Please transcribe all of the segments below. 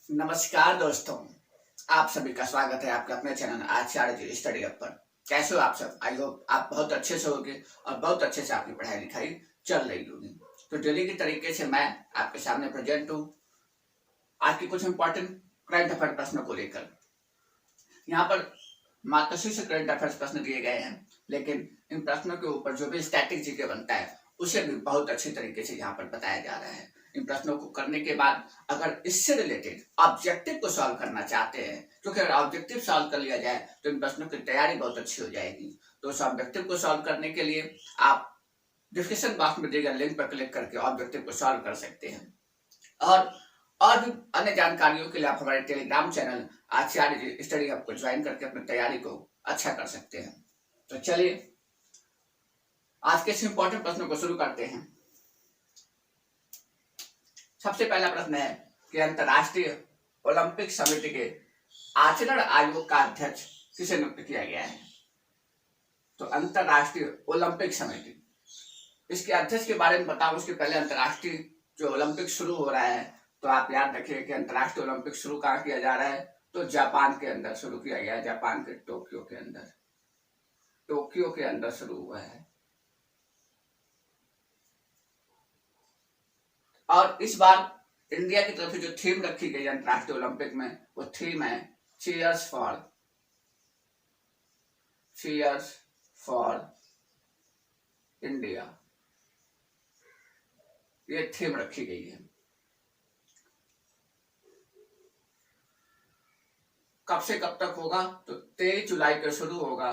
नमस्कार दोस्तों, आप सभी का स्वागत है आपके अपने चैनल आचार्य जी स्टडी हब पर। कैसे हो आप सब? आई होप आप बहुत अच्छे से होंगे और बहुत अच्छे से आपकी पढ़ाई लिखाई चल रही होगी। तो डेली की तरीके से मैं आपके सामने प्रेजेंट हूँ आज के कुछ इंपॉर्टेंट करंट अफेयर प्रश्नों को लेकर। यहाँ पर मातृश्री से करंट अफेयर्स प्रश्न दिए गए हैं, लेकिन इन प्रश्नों के ऊपर जो भी स्टैटिक जीके बनता है उसे भी बहुत अच्छी तरीके से यहाँ पर बताया जा रहा है। इन प्रश्नों को करने के बाद अगर इससे रिलेटेड ऑब्जेक्टिव को सॉल्व करना चाहते हैं, क्योंकि अगर ऑब्जेक्टिव सॉल्व कर लिया जाए तो इन प्रश्नों की तैयारी बहुत अच्छी हो जाएगी। तो उस ऑब्जेक्टिव को सॉल्व करने के लिए आप डिस्क्रिप्शन बॉक्स में दिए गए लिंक पर क्लिक करके ऑब्जेक्टिव को सॉल्व कर सकते हैं। और भी अन्य जानकारियों के लिए आप हमारे टेलीग्राम चैनल आचार्य स्टडी हब को ज्वाइन करके अपनी तैयारी को अच्छा कर सकते हैं। तो चलिए आज के इस इंपॉर्टेंट प्रश्नों को शुरू करते हैं। सबसे पहला प्रश्न है कि अंतर्राष्ट्रीय ओलंपिक समिति के आचरण आयोग का अध्यक्ष किसे नियुक्त किया गया है? तो अंतर्राष्ट्रीय ओलंपिक समिति, इसके अध्यक्ष के बारे में बताऊं उसके पहले अंतर्राष्ट्रीय जो ओलंपिक शुरू हो रहा है, तो आप याद रखिए कि अंतर्राष्ट्रीय ओलंपिक शुरू कहाँ किया जा रहा है? तो जापान के अंदर शुरू किया गया है। जापान के टोक्यो के अंदर शुरू हुआ है। और इस बार इंडिया की तरफ से जो थीम रखी गई अंतर्राष्ट्रीय ओलंपिक में, वो थीम है चीयर्स फॉर इंडिया। ये थीम रखी गई है। कब से कब तक होगा? तो 23 जुलाई को शुरू होगा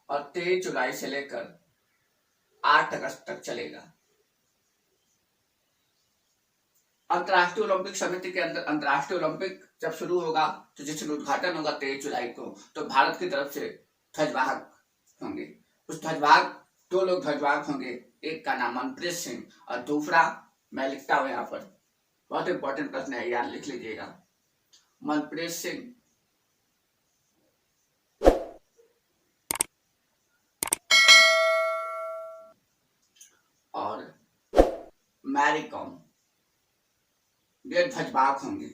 और 23 जुलाई से लेकर 8 अगस्त तक चलेगा। अंतर्राष्ट्रीय ओलंपिक समिति के अंदर अंतर्राष्ट्रीय ओलंपिक जब शुरू होगा तो जिसमें उद्घाटन होगा 23 जुलाई को, तो भारत की तरफ से ध्वजवाहक होंगे। उस ध्वजवाहक 2 लोग ध्वजवाहक होंगे, एक का नाम मनप्रीत सिंह और दूसरा मैं लिखता हूं यहाँ पर, बहुत इंपॉर्टेंट प्रश्न है, याद लिख लीजिएगा, मनप्रीत सिंह और मैरी कॉम, ये ध्वजवाहक होंगे।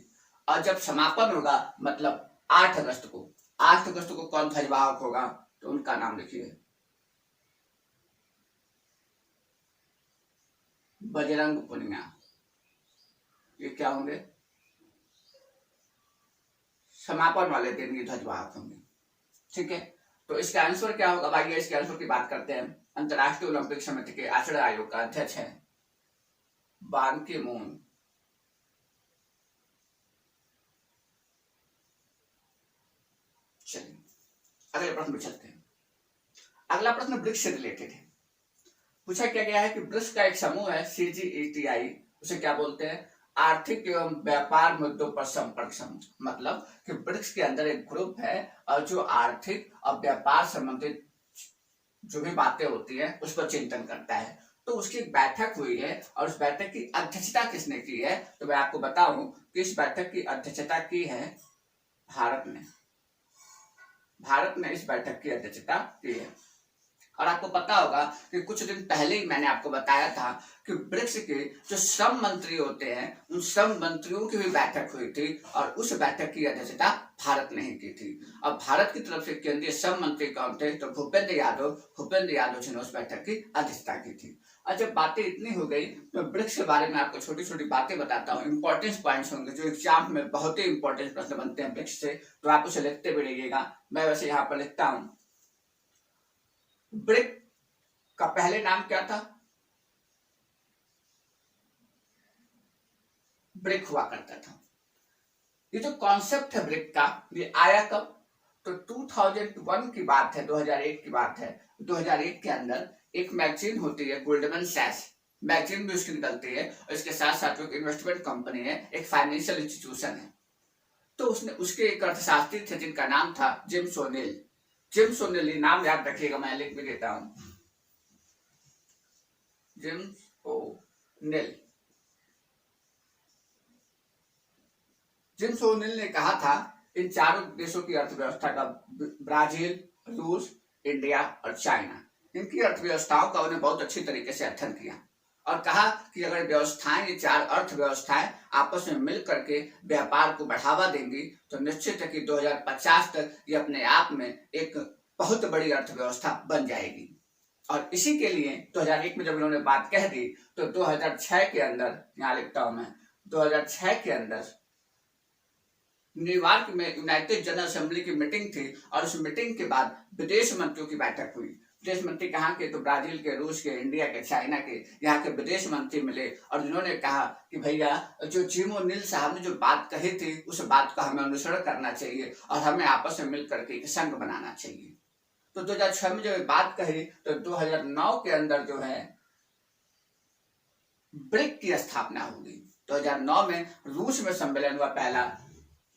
और जब समापन होगा मतलब 8 अगस्त को कौन ध्वजवाहक होगा? तो उनका नाम लिखिए, बजरंग पुनिया। ये क्या होंगे? समापन वाले दिन ये ध्वजवाहक होंगे। ठीक है, तो इसका आंसर क्या होगा? भाई इसके आंसर की बात करते हैं। अंतर्राष्ट्रीय ओलंपिक समिति के आचरण आयोग का अध्यक्ष है बान की मून। चलिए अगले प्रश्न में चलते हैं। अगला प्रश्न ब्रिक्स से रिलेटेड है। पूछा क्या गया है कि ब्रिक्स का एक समूह है CGETI, उसे क्या बोलते हैं? आर्थिक एवं व्यापार मुद्दों पर संपर्क समूह। मतलब कि ब्रिक्स के अंदर एक ग्रुप है और जो आर्थिक और व्यापार संबंधित जो भी बातें होती है उस पर चिंतन करता है। तो उसकी एक बैठक हुई है और उस बैठक की अध्यक्षता किसने की है? तो मैं आपको बताऊं कि इस बैठक की अध्यक्षता की है भारत ने इस बैठक की अध्यक्षता की है। और आपको पता होगा कि कुछ दिन पहले ही मैंने आपको बताया था कि ब्रिक्स के जो श्रम मंत्री होते हैं उन श्रम मंत्रियों की भी बैठक हुई थी और उस बैठक की अध्यक्षता भारत ने ही की थी। अब भारत की तरफ से केंद्रीय श्रम मंत्री कौन थे? तो भूपेंद्र यादव जी ने उस बैठक की अध्यक्षता की थी। और जब बातें इतनी हो गई तो ब्रिक्स के बारे में आपको छोटी छोटी बातें बताता हूँ, इंपॉर्टेंट पॉइंट्स होंगे जो एग्जाम में बहुत ही इंपॉर्टेंट प्रश्न बनते हैं ब्रिक्स से, तो आप उसे लिखते भी रहिएगा। मैं वैसे यहाँ पर लिखता हूँ, ब्रिक का पहले नाम क्या था? ब्रिक हुआ करता था। ये जो कॉन्सेप्ट है ब्रिक का, ये आया कब? तो 2001 की बात है, 2001 की बात है। 2001 के अंदर एक मैगजीन होती है गोल्डमैन सैक्स, मैगजीन भी उसकी निकलती है और इसके साथ साथ एक इन्वेस्टमेंट कंपनी है, एक फाइनेंशियल इंस्टीट्यूशन है। तो उसने उसके एक अर्थशास्त्री थे जिनका नाम था जेम्स ओनेल, नाम याद रखिएगा, मैं लिख भी देता हूं, जेम्स ओनेल ने कहा था इन चारों देशों की अर्थव्यवस्था का, ब्राजील, रूस, इंडिया और चाइना, इनकी अर्थव्यवस्थाओं का उन्हें बहुत अच्छी तरीके से अध्ययन किया और कहा कि अगर व्यवस्थाएं, ये 4 अर्थव्यवस्थाएं आपस में मिल करके व्यापार को बढ़ावा देंगी तो निश्चित है कि 2050 तक ये अपने आप में एक बहुत बड़ी अर्थव्यवस्था बन जाएगी। और इसी के लिए 2001 में जब उन्होंने बात कह दी तो 2006 के अंदर, यहाँ लिखता हूं मैं, 2006 के अंदर न्यूयॉर्क में यूनाइटेड जनरल असेंबली की मीटिंग थी और उस मीटिंग के बाद विदेश मंत्रियों की बैठक हुई। विदेश मंत्री कहाँ के? तो ब्राजील के, रूस के, इंडिया के, चाइना के, यहाँ के विदेश मंत्री मिले और जिन्होंने कहा कि भैया जो जिम ओ'नील साहब ने जो बात कही थी उस बात का हमें अनुसरण करना चाहिए और हमें आपस में मिल करके एक संघ बनाना चाहिए। तो 2006 में जब बात कही तो 2009 के अंदर जो है ब्रिक की स्थापना होगी। 2009 में रूस में सम्मेलन हुआ, पहला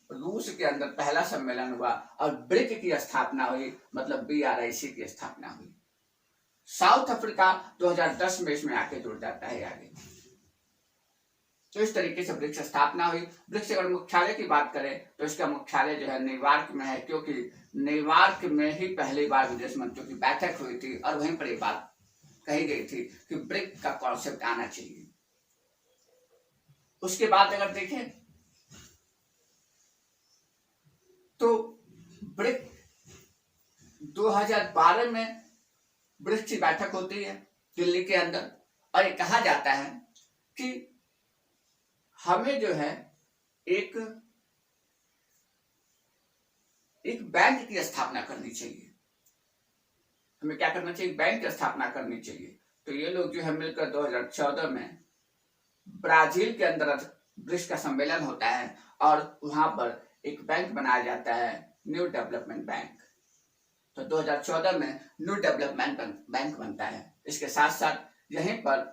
रूस के अंदर पहला सम्मेलन हुआ और ब्रिक की स्थापना हुई, मतलब BRIC की स्थापना हुई। साउथ अफ्रीका 2010 में इसमें आके जुड़ जाता है आगे। तो इस तरीके से ब्रिक्स स्थापना हुई। ब्रिक्स अगर मुख्यालय की बात करें तो इसका मुख्यालय जो है न्यूयॉर्क में है, क्योंकि न्यूयॉर्क में ही पहली बार विदेश मंत्रियों की बैठक हुई थी और वहीं पर ये बात कही गई थी कि ब्रिक का कॉन्सेप्ट आना चाहिए। उसके बाद अगर देखें तो ब्रिक 2012 में ब्रिक्स की बैठक होती है दिल्ली के अंदर और ये कहा जाता है कि हमें जो है एक बैंक की स्थापना करनी चाहिए। हमें क्या करना चाहिए? बैंक की स्थापना करनी चाहिए। तो ये लोग जो है मिलकर 2014 में ब्राजील के अंदर ब्रिक्स का सम्मेलन होता है और वहां पर एक बैंक बनाया जाता है, न्यू डेवलपमेंट बैंक। तो 2014 में न्यू डेवलपमेंट बैंक बनता है। इसके साथ साथ यहीं पर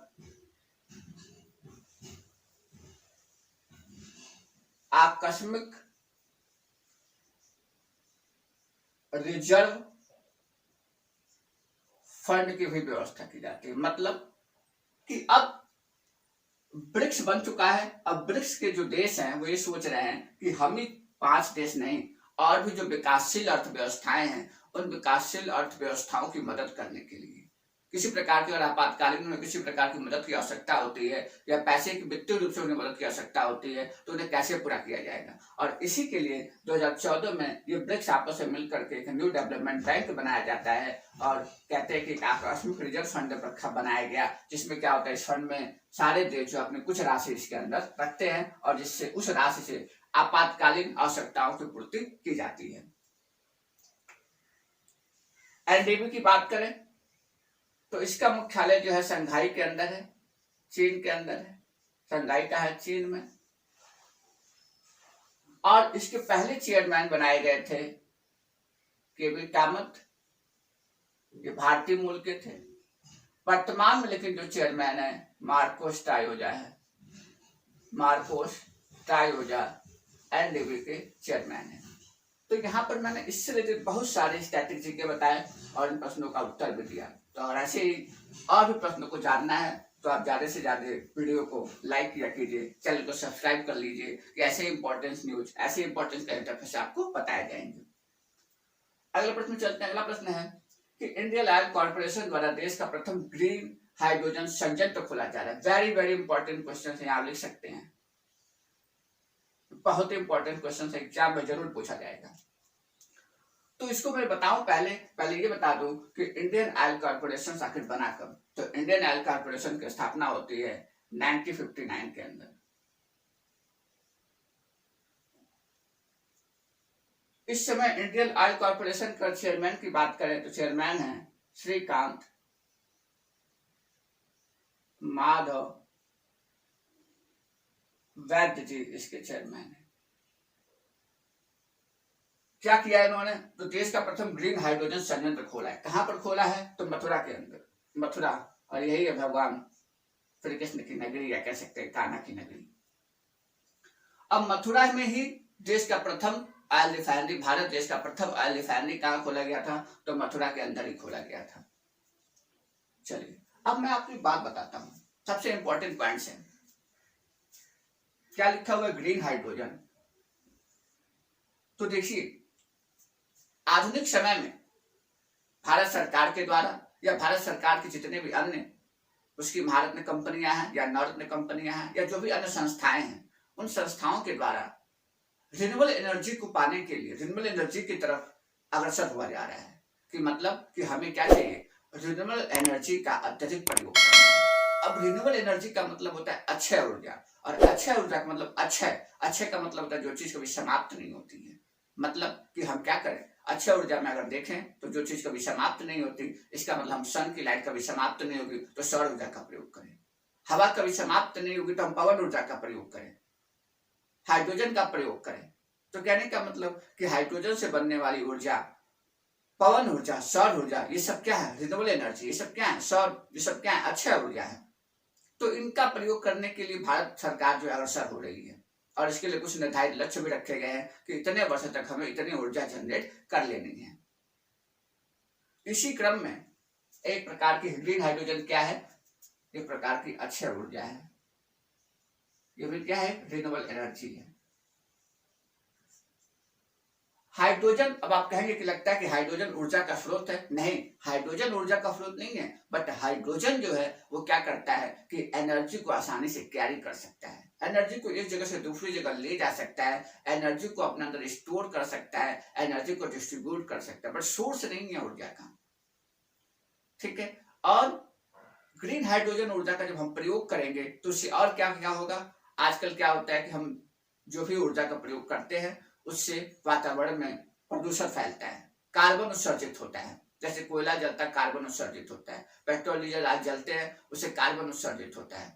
आकस्मिक रिजर्व फंड की भी व्यवस्था की जाती है। मतलब कि अब ब्रिक्स बन चुका है, अब ब्रिक्स के जो देश हैं वो ये सोच रहे हैं कि हम ही 5 देश नहीं, और भी जो विकासशील अर्थव्यवस्थाएं हैं उन विकासशील अर्थव्यवस्थाओं की मदद करने के लिए किसी प्रकार की, अगर आपातकालीन में किसी प्रकार की मदद की आवश्यकता होती है या पैसे की वित्तीय रूप से उन्हें मदद की आवश्यकता होती है तो उन्हें कैसे पूरा किया जाएगा। और इसी के लिए 2014 में ये ब्रिक्स आपस में मिलकर के एक न्यू डेवलपमेंट बैंक बनाया जाता है और कहते हैं कि एक आकस्मिक रिजर्व फंड बनाया गया, जिसमें क्या होता है, इस फंड में सारे देश जो अपने कुछ राशि इसके अंदर रखते हैं और जिससे उस राशि से आपातकालीन आवश्यकताओं की पूर्ति की जाती है। एनडीबी की बात करें तो इसका मुख्यालय जो है शंघाई के अंदर है, चीन के अंदर है। शंघाई का है चीन में। और इसके पहले चेयरमैन बनाए गए थे केवी कामत, ये भारतीय मूल के थे। वर्तमान में लेकिन जो चेयरमैन है मार्कोस टायोजा है। मार्कोस टायोजा एनडीबी के चेयरमैन है। तो यहाँ पर मैंने इससे रिलेटेड बहुत सारे स्टैटिस्टिक्स के बताए और इन प्रश्नों का उत्तर भी दिया। तो अगर ऐसे ही और भी प्रश्नों को जानना है तो आप ज्यादा से ज्यादा वीडियो को लाइक किया कीजिए, चैनल को सब्सक्राइब कर लीजिए कि ऐसे इंपॉर्टेंट न्यूज, ऐसे इंपॉर्टेंट करंट अफेयर्स आपको बताए जाएंगे। अगला प्रश्न चलते हैं। अगला प्रश्न है कि इंडियन ऑयल कॉर्पोरेशन द्वारा देश का प्रथम ग्रीन हाइड्रोजन संयंत्र खोला जा रहा है। वेरी वेरी इंपॉर्टेंट क्वेश्चन है, आप लिख सकते हैं। बहुत ही इंपॉर्टेंट क्वेश्चन है, एग्जाम में जरूर पूछा जाएगा। तो इसको मैं बताऊं, पहले ये बता दूं कि इंडियन ऑयल कॉर्पोरेशन आखिर बना कब। तो इंडियन ऑयल कॉर्पोरेशन की स्थापना होती है 1959 के अंदर। इस समय इंडियन ऑयल कॉर्पोरेशन का चेयरमैन की बात करें तो चेयरमैन है श्रीकांत माधव वैद्य जी, इसके चेयरमैन है। क्या किया इन्होंने? तो देश का प्रथम ग्रीन हाइड्रोजन संयंत्र खोला है। कहां पर खोला है? तो मथुरा के अंदर। मथुरा, और यही है भगवान श्री कृष्ण की नगरी, या कह सकते हैं कान्हा की नगरी। अब मथुरा में ही देश का प्रथम ऑयल रिफाइनरी, भारत देश का प्रथम ऑयल रिफाइनरी कहां खोला गया था? तो मथुरा के अंदर ही खोला गया था। चलिए अब मैं आपको बात बताता हूं, सबसे इंपॉर्टेंट पॉइंट्स है। क्या लिखा हुआ है? Green hydrogen. तो देखिए आधुनिक समय में भारत सरकार के द्वारा या भारत सरकार के जितने भी अन्य उसकी महारत्न कंपनियां हैं या नवरत्न कंपनियां हैं या जो भी अन्य संस्थाएं हैं, उन संस्थाओं के द्वारा रिन्यूएबल एनर्जी को पाने के लिए रिन्यूएबल एनर्जी की तरफ अग्रसर हुआ जा रहा है। कि मतलब कि हमें क्या चाहिए, रिन्यूएबल एनर्जी का अत्यधिक प्रयोग करना है। अब रिन्यूएबल एनर्जी का मतलब होता है अक्षय ऊर्जा, और अक्षय ऊर्जा का मतलब अक्षय का मतलब होता है जो चीज कभी समाप्त नहीं होती है। मतलब कि हम क्या करें, अक्षय ऊर्जा में अगर देखें तो जो चीज कभी समाप्त नहीं होती, इसका मतलब हम सन की लाइट कभी समाप्त नहीं होगी तो सौर ऊर्जा का प्रयोग करें। हवा कभी समाप्त नहीं होगी तो हम पवन ऊर्जा का प्रयोग करें, हाइड्रोजन का प्रयोग करें। तो कहने का मतलब कि हाइड्रोजन से बनने वाली ऊर्जा, पवन ऊर्जा, सौर ऊर्जा, ये सब क्या है, रिन्यूएबल एनर्जी, ये सब क्या है, सौर, ये सब क्या है, अक्षय ऊर्जा है। तो इनका प्रयोग करने के लिए भारत सरकार जो है अग्रसर हो रही है, और इसके लिए कुछ निर्धारित लक्ष्य भी रखे गए हैं कि इतने वर्ष तक हमें इतनी ऊर्जा जनरेट कर लेनी है। इसी क्रम में एक प्रकार की ग्रीन हाइड्रोजन क्या है, एक प्रकार की अक्षय ऊर्जा है, ये भी क्या है, रिन्यूएबल एनर्जी है। हाइड्रोजन, अब आप कहेंगे कि लगता है कि हाइड्रोजन ऊर्जा का स्रोत है। नहीं, हाइड्रोजन ऊर्जा का स्रोत नहीं है, बट हाइड्रोजन जो है वो क्या करता है कि एनर्जी को आसानी से कैरी कर सकता है, एनर्जी को एक जगह से दूसरी जगह ले जा सकता है, एनर्जी को अपने अंदर स्टोर कर सकता है, एनर्जी को डिस्ट्रीब्यूट कर सकता है, बट सोर्स नहीं है ऊर्जा का। ठीक है, और ग्रीन हाइड्रोजन ऊर्जा का जब हम प्रयोग करेंगे तो उससे और क्या क्या होगा। आजकल क्या होता है कि हम जो भी ऊर्जा का प्रयोग करते हैं उससे वातावरण में प्रदूषण फैलता है, कार्बन उत्सर्जित होता है। जैसे कोयला जलता है, कार्बन उत्सर्जित होता है, पेट्रोल डीजल आज जलते हैं, उससे कार्बन उत्सर्जित होता है।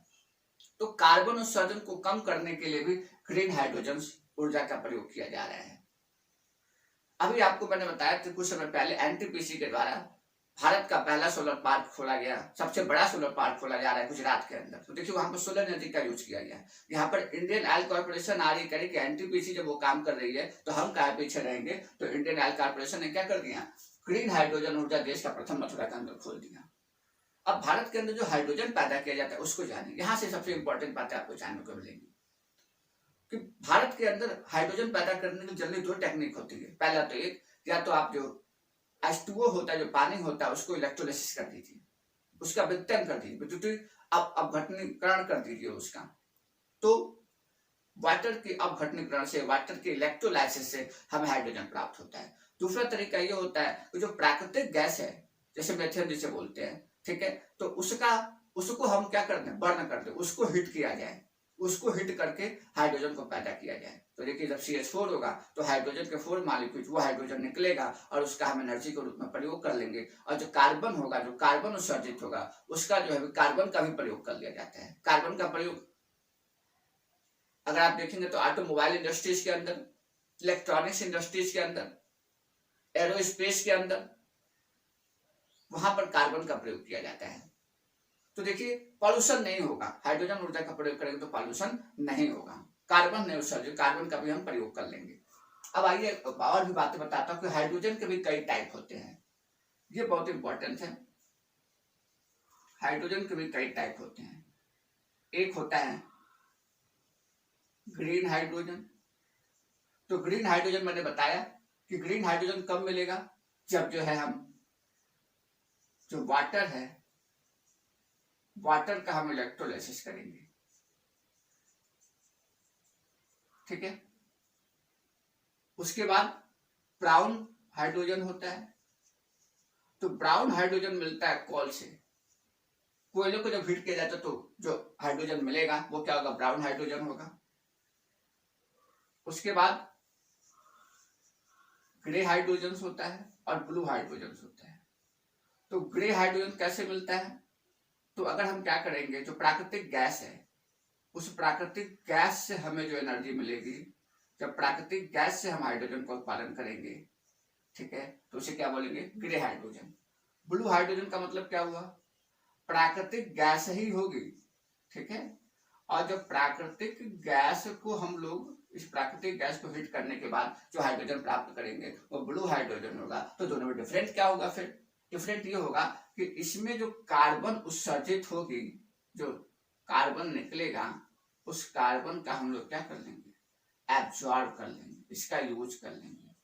तो कार्बन उत्सर्जन को कम करने के लिए भी ग्रीन हाइड्रोजन ऊर्जा का प्रयोग किया जा रहा है। अभी आपको मैंने बताया था कुछ समय पहले एनटीपीसी के द्वारा भारत का पहला सोलर पार्क खोला गया, सबसे बड़ा सोलर पार्क खोला जा रहा है गुजरात के अंदर। तो देखिए वहां पर सोलर एनर्जी का यूज किया गया। यहाँ पर इंडियन ऑयल कॉर्पोरेशन आ रही करे कि एनटीपीसी जब वो काम कर रही है तो हम कहाँ पीछे रहेंगे। तो इंडियन ऑयल कॉर्पोरेशन ने क्या कर दिया, ग्रीन हाइड्रोजन ऊर्जा देश का प्रथम मथुरा के अंदर खोल दिया। अब भारत के अंदर जो हाइड्रोजन पैदा किया जाता है उसको जाने, यहाँ से सबसे इंपॉर्टेंट बातें आपको जानने को मिलेंगी कि भारत के अंदर हाइड्रोजन पैदा करने की जनरली दो टेक्निक होती है। पहला तो एक, या तो आप जो H2O होता है, जो पानी होता है, उसको इलेक्ट्रोलिसिस कर दीजिए, उसका विघटन कर दीजिए, विद्युतीय अपघटनीकरण कर दीजिए उसका। तो वाटर के अपघटनीकरण से, वाटर के इलेक्ट्रोलाइसिस से हमें हाइड्रोजन प्राप्त होता है। दूसरा तरीका ये होता है कि जो प्राकृतिक गैस है, जैसे मेथेन जिसे बोलते हैं, ठीक है, तो उसको हम क्या कर दें, बर्न कर दें, उसको हिट किया जाए, उसको हिट करके हाइड्रोजन को पैदा किया जाए। तो देखिए जब CH4 होगा तो हाइड्रोजन के 4 मॉलिक्यूल, वो हाइड्रोजन निकलेगा और उसका हम एनर्जी के रूप में प्रयोग कर लेंगे। और जो कार्बन होगा, जो कार्बन उत्सर्जित होगा, उसका जो है कार्बन का भी प्रयोग कर लिया जाता है। कार्बन का प्रयोग अगर आप देखेंगे तो ऑटोमोबाइल इंडस्ट्रीज के अंदर, इलेक्ट्रॉनिक्स इंडस्ट्रीज के अंदर, एरोस्पेस के अंदर, वहां पर कार्बन का प्रयोग किया जाता है। तो देखिए पॉल्यूशन नहीं होगा, हाइड्रोजन ऊर्जा का प्रयोग करेंगे तो पॉल्यूशन नहीं होगा, कार्बन नहीं उत्सर्जित, कार्बन का भी हम प्रयोग कर लेंगे। अब आइए और भी बातें बताता हूँ कि हाइड्रोजन के भी कई टाइप होते हैं, ये बहुत इंपॉर्टेंट है। हाइड्रोजन के भी कई टाइप होते हैं। एक होता है ग्रीन हाइड्रोजन। तो ग्रीन हाइड्रोजन मैंने बताया कि ग्रीन हाइड्रोजन कब मिलेगा, जब जो है हम जो वाटर है, वाटर का हम इलेक्ट्रोलाइसिस करेंगे। ठीक है, उसके बाद ब्राउन हाइड्रोजन होता है। तो ब्राउन हाइड्रोजन मिलता है कोल से, कोयले को जब हीट किया जाता है तो जो हाइड्रोजन मिलेगा वो क्या होगा, ब्राउन हाइड्रोजन होगा। उसके बाद ग्रे हाइड्रोजन होता है और ब्लू हाइड्रोजन होता है। तो ग्रे हाइड्रोजन कैसे मिलता है, तो अगर हम क्या करेंगे, जो प्राकृतिक गैस है, उस प्राकृतिक गैस से हमें जो एनर्जी मिलेगी, जब प्राकृतिक गैस से हम हाइड्रोजन का उत्पादन करेंगे, ठीक है, तो उसे क्या बोलेंगे, ग्रे हाइड्रोजन। ब्लू हाइड्रोजन का मतलब क्या हुआ, प्राकृतिक गैस ही होगी, ठीक है, और जब प्राकृतिक गैस को हम लोग, इस प्राकृतिक गैस को हीट करने के बाद जो हाइड्रोजन प्राप्त करेंगे वो ब्लू हाइड्रोजन होगा। तो दोनों में डिफरेंट क्या होगा, फिर डिफरेंट ये होगा कि इसमें जो कार्बन उत्सर्जित होगी, जो कार्बन निकलेगा, उस कार्बन का हम लोग क्या कर लेंगे, एब्जॉर्ब कर लेंगे, इसका यूज कर लेंगे।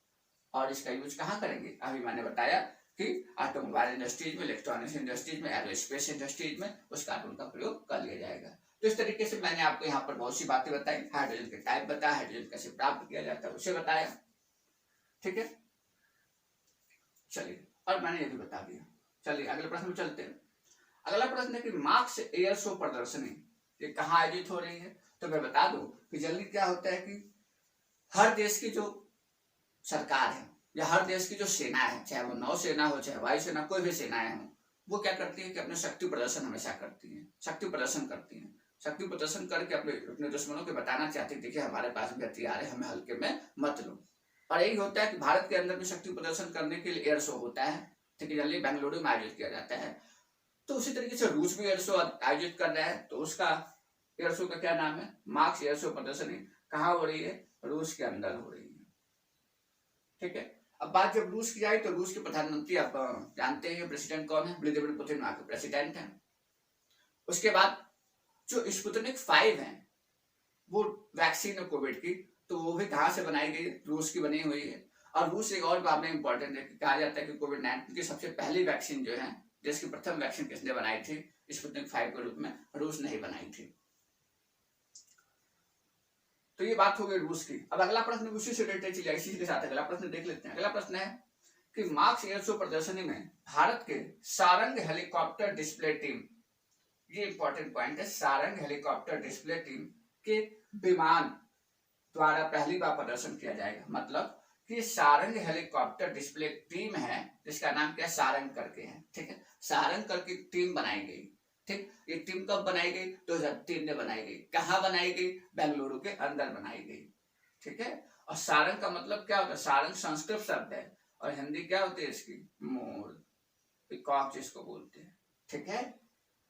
और इसका यूज कहाँ करेंगे, अभी मैंने बताया कि ऑटोमोबाइल इंडस्ट्रीज में, इलेक्ट्रॉनिक्स इंडस्ट्रीज में, एरोस्पेस इंडस्ट्रीज में उस कार्बन का प्रयोग कर लिया जाएगा। तो इस तरीके से मैंने आपको यहाँ पर बहुत सी बातें बताई, हाइड्रोजन के टाइप बताया, हाइड्रोजन कैसे प्राप्त किया जाता है उसे बताया, ठीक है। चलिए, और मैंने ये भी बता दिया। चलिए अगले प्रश्न में चलते हैं। अगला प्रश्न है कि मार्क्स एयर शो प्रदर्शनी ये कहाँ आयोजित हो रही है। तो मैं बता दूं कि जल्दी क्या होता है कि हर देश की जो सरकार है या हर देश की जो सेना है, चाहे वो नौसेना हो, चाहे वायुसेना, कोई भी सेनाएं हो, वो क्या करती है कि अपने शक्ति प्रदर्शन हमेशा करती है, शक्ति प्रदर्शन करती है। शक्ति प्रदर्शन करके अपने दुश्मनों को बताना चाहती है, देखिए हमारे पास भी हथियार है, हमें हल्के में मत लो। और यही होता है कि भारत के अंदर भी शक्ति प्रदर्शन करने के लिए एयर शो होता है, ठीक है, जल्दी बेंगलुरु में आयोजित किया जाता है। तो उसी तरीके से रूस भी एयर शो आयोजित कर रहा है, तो उसका एयर शो का क्या नाम है, मार्क्स एयर शो प्रदर्शनी। कहाँ हो रही है, रूस के अंदर हो रही है, ठीक है। अब बात जब रूस की आई तो रूस के प्रधानमंत्री आप जानते हैं प्रेसिडेंट कौन है, व्लादिमीर पुतिन वहां के प्रेसिडेंट हैं। उसके बाद जो स्पुतनिक 5 है वो वैक्सीन है कोविड की, तो वो भी कहाँ से बनाई गई, रूस की बनी हुई है। और रूस एक और बात में इंपॉर्टेंट है कि कहा जाता है कि कोविड-19 की सबसे पहली वैक्सीन जो है, देश की प्रथम वैक्सीन किसने बनाई थी, स्पुतनिक 5 के रूप में रूस ने ही बनाई थी। तो ये बात हो गई रूस की। अब अगला प्रश्न उसी से रिलेटेड चलिए, इसी के साथ अगला प्रश्न देख लेते हैं। अगला प्रश्न है कि मार्क्स एयर शो प्रदर्शनी में भारत के सारंग हेलीकॉप्टर डिस्प्ले टीम, ये इंपॉर्टेंट पॉइंट है, सारंग हेलीकॉप्टर डिस्प्ले टीम के विमान द्वारा पहली बार प्रदर्शन किया जाएगा। मतलब कि सारंग हेलीकॉप्टर डिस्प्ले टीम है जिसका नाम क्या, सारंग करके है, ठीक है। सारंग करके टीम बनाई गई, ठीक। ये टीम कब बनाई गई, 2003 में बनाई गई। कहाँ बनाई गई, बेंगलुरु के अंदर बनाई गई, ठीक है। और सारंग का मतलब क्या होता है, सारंग संस्कृत शब्द है और हिंदी क्या होती है इसकी, मोर, पीकॉक जिसको बोलते हैं, ठीक है।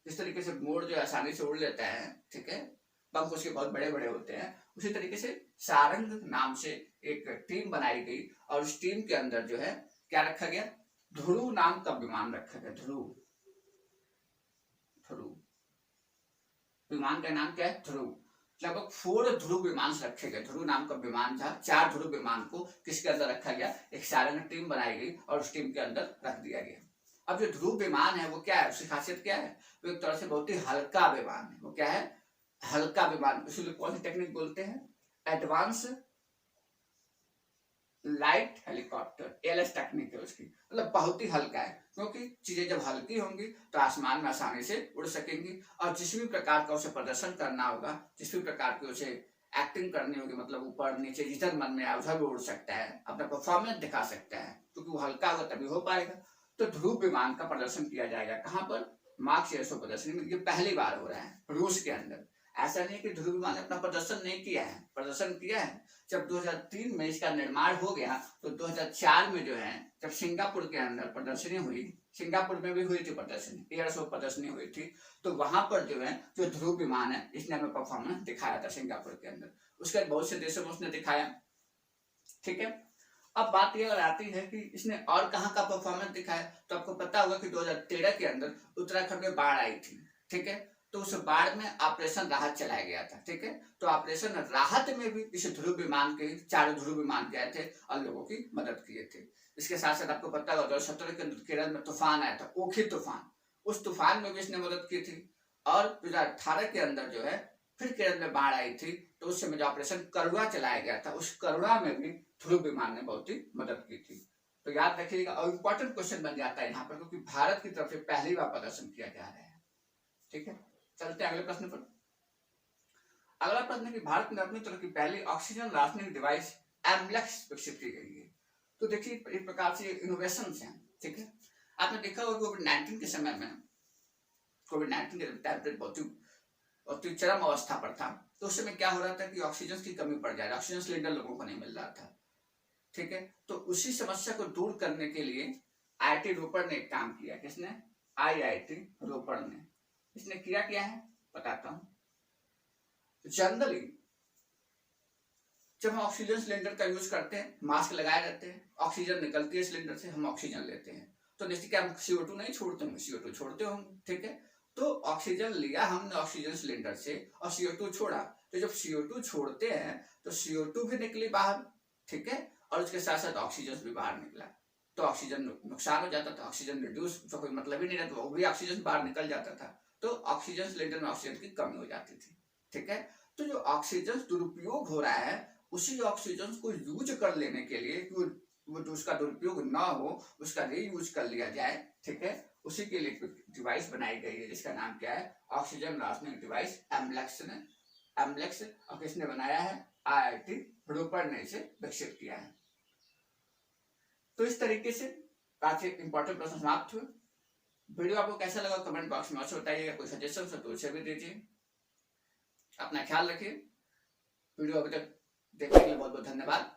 जिस तरीके से मोर जो आसानी से उड़ लेता है, ठीक है, पंख उसके बहुत बड़े बड़े होते हैं, उसी तरीके से सारंग नाम से एक टीम बनाई गई और उस टीम के अंदर जो है क्या रखा गया, ध्रुव नाम का विमान रखा गया। ध्रुव, ध्रुव विमान का नाम क्या है, ध्रुव। लगभग 4 ध्रुव विमान रखे गए। ध्रुव नाम का विमान था, 4 ध्रुव विमान को किसके अंदर रखा गया, एक सारंग टीम बनाई गई और उस टीम के अंदर रख दिया गया। अब जो ध्रुव विमान है वो क्या है, उसकी खासियत क्या है, वो एक तरह से बहुत ही हल्का विमान है। वो क्या है, हल्का विमान। इसलिए कौन सी टेक्निक बोलते हैं, advance light helicopter, LS technique है उसकी। मतलब बहुत ही हल्का है, क्योंकि चीजें जब हल्की होंगी तो आसमान में आसानी से उड़ सकेंगी और जिस भी प्रकार का उसे प्रदर्शन करना होगा, जिस भी प्रकार की उसे एक्टिंग करनी होगी, मतलब ऊपर नीचे जिधर मन में आए उधर भी उड़ सकता है, अपना परफॉर्मेंस दिखा सकता है, क्योंकि वो हल्का होगा तभी हो पाएगा। तो ध्रुव विमान का प्रदर्शन किया जाएगा कहाँ पर, मार्क्स एयर शो प्रदर्शनी में। ये पहली बार हो रहा है रूस के अंदर। ऐसा नहीं कि ध्रुव विमान ने अपना प्रदर्शन नहीं किया है, प्रदर्शन किया है। जब 2003 में इसका निर्माण हो गया तो 2004 में जो है जब सिंगापुर के अंदर प्रदर्शनी हुई, सिंगापुर में भी हुई थी प्रदर्शनी, एयर शो प्रदर्शनी हुई थी, तो वहां पर जो है जो ध्रुव विमान है इसने हमें परफॉर्मेंस दिखाया था सिंगापुर के अंदर। उसके बाद बहुत से देशों में उसने दिखाया, ठीक है। अब बात ये आती है कि इसने और कहाँ का परफॉर्मेंस दिखाया, तो आपको पता होगा कि 2013 के अंदर उत्तराखंड में बाढ़ आई थी, ठीक है। तो उस बाढ़ में ऑपरेशन राहत चलाया गया था, ठीक है। तो ऑपरेशन राहत में भी इस ध्रुव विमान के 4 ध्रुव विमान गए थे और लोगों की मदद किए थे। इसके साथ साथ आपको पता होगा 2017 के अंदर केरल में तूफान आया था, ओखी तूफान, उस तूफान में भी इसने मदद की थी। और 2018 के अंदर जो है फिर केरल में बाढ़ आई थी, तो उस समय जो ऑपरेशन करुणा चलाया गया था, उस करुणा में भी ध्रुव विमान ने बहुत ही मदद की थी। तो याद रखिएगा, और इंपॉर्टेंट क्वेश्चन बन जाता है यहाँ पर, क्योंकि भारत की तरफ से पहली बार प्रदर्शन किया जा रहा है, ठीक है। चलते हैं अगले प्रश्न पर। अगला प्रश्न है कि भारत में अपनी तरह की पहली ऑक्सीजन राशनिंग डिवाइस एम्बलेक्स विकसित की गई है। तो देखिए एक प्रकार से इनोवेशन हैं, ठीक है। आपने देखा होगा कोविड-19 के समय में, कोविड-19 के टाइम बहुत ही चरम अवस्था पर था, तो उस समय क्या हो रहा था कि ऑक्सीजन की कमी पड़ जा रही, ऑक्सीजन सिलेंडर लोगों को नहीं मिल रहा था, ठीक है। तो उसी समस्या को दूर करने के लिए आईआईटी रोपड़ ने एक काम किया। किसने, आईआईटी रोपड़ ने। इसने किया क्या है बताता हूं। जनरली जब हम ऑक्सीजन सिलेंडर का यूज करते हैं, मास्क लगाए रहते हैं, ऑक्सीजन निकलती है सिलेंडर से, हम ऑक्सीजन लेते हैं, तो निश्चित क्या हम CO2 नहीं छोड़ते होंगे, CO2 छोड़ते होंगे, ठीक है। तो ऑक्सीजन लिया हमने ऑक्सीजन सिलेंडर से और CO2 छोड़ा, तो जब CO2 छोड़ते हैं तो CO2 भी निकली बाहर, ठीक है, और उसके साथ साथ ऑक्सीजन भी बाहर निकला। तो ऑक्सीजन नुकसान हो जाता था, ऑक्सीजन रिड्यूस, उसका कोई मतलब ही नहीं रहता, वो भी ऑक्सीजन बाहर निकल जाता था, तो ऑक्सीजन सिलेंडर में ऑक्सीजन की कमी हो जाती थी। ठीक है, तो जो ऑक्सीजन दुरुपयोग हो रहा है, उसी ऑक्सीजन को यूज कर लेने के लिए, वो जो उसका दुरुपयोग ना हो, उसका रीयूज कर लिया जाए। ठीक है, उसी के लिए डिवाइस बनाई गई है जिसका नाम क्या है, ऑक्सीजन राशनिंग डिवाइस, एम्बलेक्स। और किसने बनाया है, IIT रूपर ने इसे विकसित किया है। तो इस तरीके से काफी इंपॉर्टेंट प्रश्न समाप्त हुए। वीडियो आपको कैसा लगा कमेंट बॉक्स में अवश्य बताइएगा, कोई सजेशन हो तो उसे भी दीजिए। अपना ख्याल रखिए। वीडियो अभी तक देखने के लिए बहुत बहुत धन्यवाद।